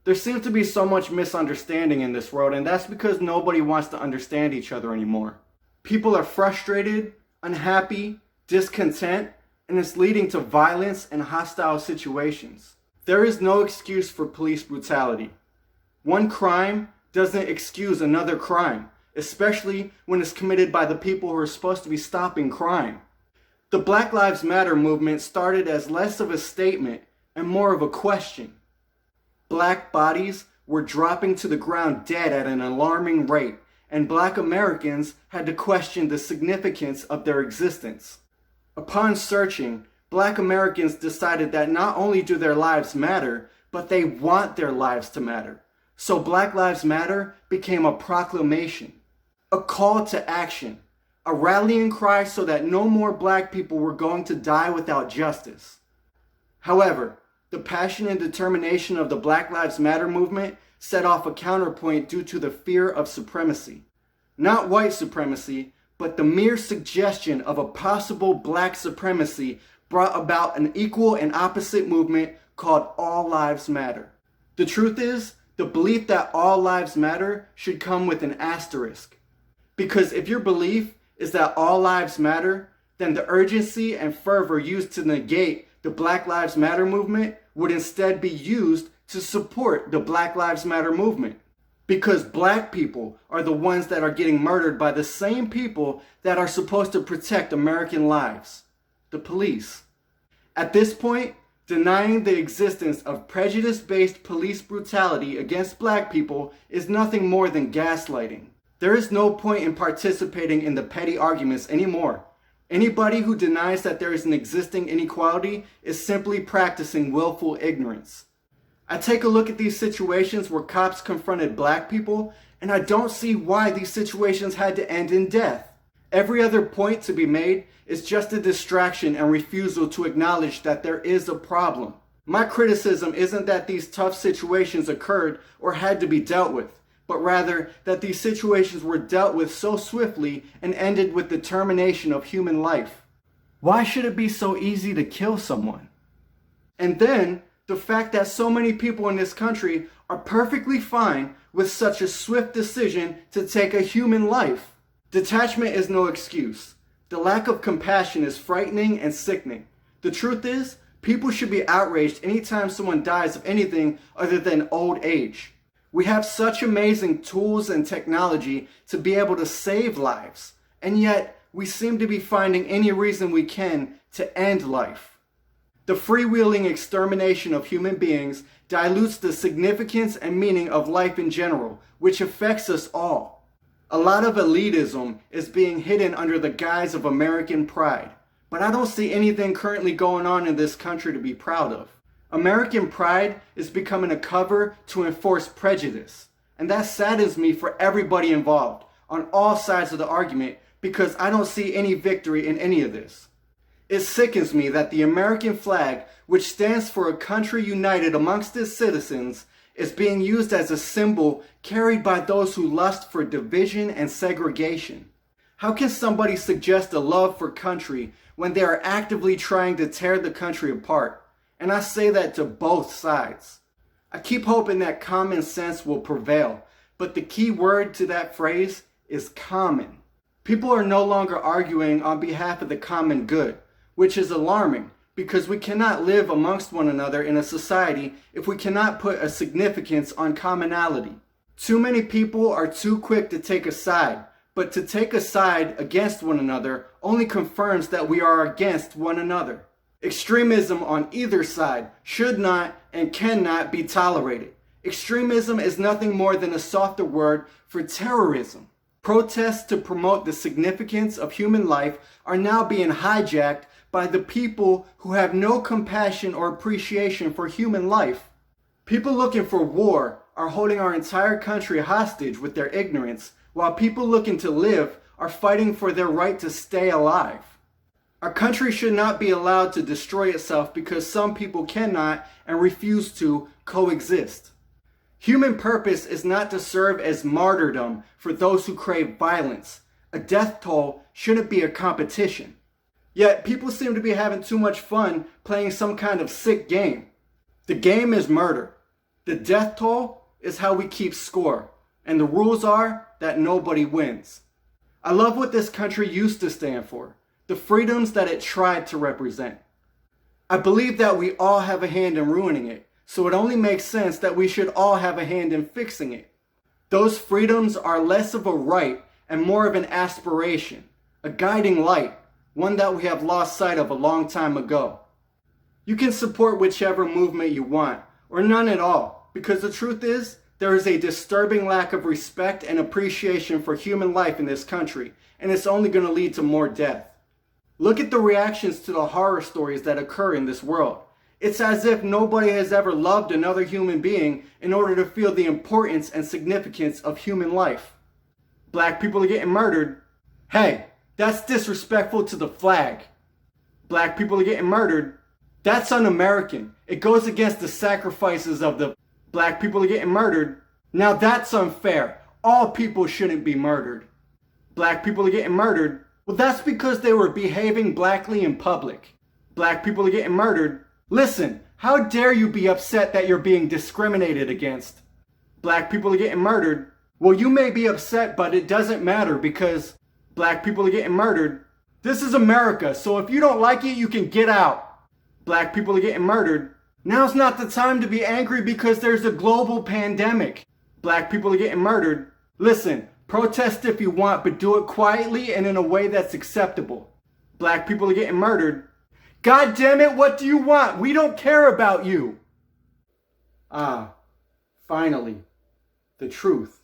There seems to be so much misunderstanding in this world, and that's because nobody wants to understand each other anymore. People are frustrated, unhappy, discontent, and it's leading to violence and hostile situations. There is no excuse for police brutality. One crime doesn't excuse another crime, especially when it's committed by the people who are supposed to be stopping crime. The Black Lives Matter movement started as less of a statement and more of a question. Black bodies were dropping to the ground dead at an alarming rate, and Black Americans had to question the significance of their existence. Upon searching, Black Americans decided that not only do their lives matter, but they want their lives to matter. So Black Lives Matter became a proclamation, a call to action, a rallying cry so that no more Black people were going to die without justice. However, the passion and determination of the Black Lives Matter movement set off a counterpoint due to the fear of supremacy. Not white supremacy, but the mere suggestion of a possible Black supremacy brought about an equal and opposite movement called All Lives Matter. The truth is, the belief that all lives matter should come with an asterisk. Because if your belief is that all lives matter, then the urgency and fervor used to negate the Black Lives Matter movement would instead be used to support the Black Lives Matter movement. Because Black people are the ones that are getting murdered by the same people that are supposed to protect American lives, the police. At this point, denying the existence of prejudice-based police brutality against Black people is nothing more than gaslighting. There is no point in participating in the petty arguments anymore. Anybody who denies that there is an existing inequality is simply practicing willful ignorance. I take a look at these situations where cops confronted Black people, and I don't see why these situations had to end in death. Every other point to be made is just a distraction and refusal to acknowledge that there is a problem. My criticism isn't that these tough situations occurred or had to be dealt with, but rather that these situations were dealt with so swiftly and ended with the termination of human life. Why should it be so easy to kill someone? And then, the fact that so many people in this country are perfectly fine with such a swift decision to take a human life. Detachment is no excuse. The lack of compassion is frightening and sickening. The truth is, people should be outraged anytime someone dies of anything other than old age. We have such amazing tools and technology to be able to save lives, and yet we seem to be finding any reason we can to end life. The freewheeling extermination of human beings dilutes the significance and meaning of life in general, which affects us all. A lot of elitism is being hidden under the guise of American pride, but I don't see anything currently going on in this country to be proud of. American pride is becoming a cover to enforce prejudice, and that saddens me for everybody involved on all sides of the argument because I don't see any victory in any of this. It sickens me that the American flag, which stands for a country united amongst its citizens, is being used as a symbol carried by those who lust for division and segregation. How can somebody suggest a love for country when they are actively trying to tear the country apart? And I say that to both sides. I keep hoping that common sense will prevail, but the key word to that phrase is common. People are no longer arguing on behalf of the common good, which is alarming because we cannot live amongst one another in a society if we cannot put a significance on commonality. Too many people are too quick to take a side, but to take a side against one another only confirms that we are against one another. Extremism on either side should not and cannot be tolerated. Extremism is nothing more than a softer word for terrorism. Protests to promote the significance of human life are now being hijacked by the people who have no compassion or appreciation for human life. People looking for war are holding our entire country hostage with their ignorance, while people looking to live are fighting for their right to stay alive. Our country should not be allowed to destroy itself because some people cannot and refuse to coexist. Human purpose is not to serve as martyrdom for those who crave violence. A death toll shouldn't be a competition. Yet people seem to be having too much fun playing some kind of sick game. The game is murder. The death toll is how we keep score, and the rules are that nobody wins. I love what this country used to stand for, the freedoms that it tried to represent. I believe that we all have a hand in ruining it, so it only makes sense that we should all have a hand in fixing it. Those freedoms are less of a right and more of an aspiration, a guiding light, one that we have lost sight of a long time ago. You can support whichever movement you want, or none at all, because the truth is, there is a disturbing lack of respect and appreciation for human life in this country, and it's only going to lead to more death. Look at the reactions to the horror stories that occur in this world. It's as if nobody has ever loved another human being in order to feel the importance and significance of human life. Black people are getting murdered. Hey, that's disrespectful to the flag. Black people are getting murdered. That's un-American. It goes against the sacrifices of the black people are getting murdered. Now that's unfair. All people shouldn't be murdered. Black people are getting murdered. Well, that's because they were behaving blackly in public. Black people are getting murdered. Listen, how dare you be upset that you're being discriminated against? Black people are getting murdered. Well, you may be upset, but it doesn't matter because black people are getting murdered. This is America, so if you don't like it, you can get out. Black people are getting murdered. Now's not the time to be angry because there's a global pandemic. Black people are getting murdered. Listen, protest if you want, but do it quietly and in a way that's acceptable. Black people are getting murdered. God damn it, what do you want? We don't care about you. Finally, the truth.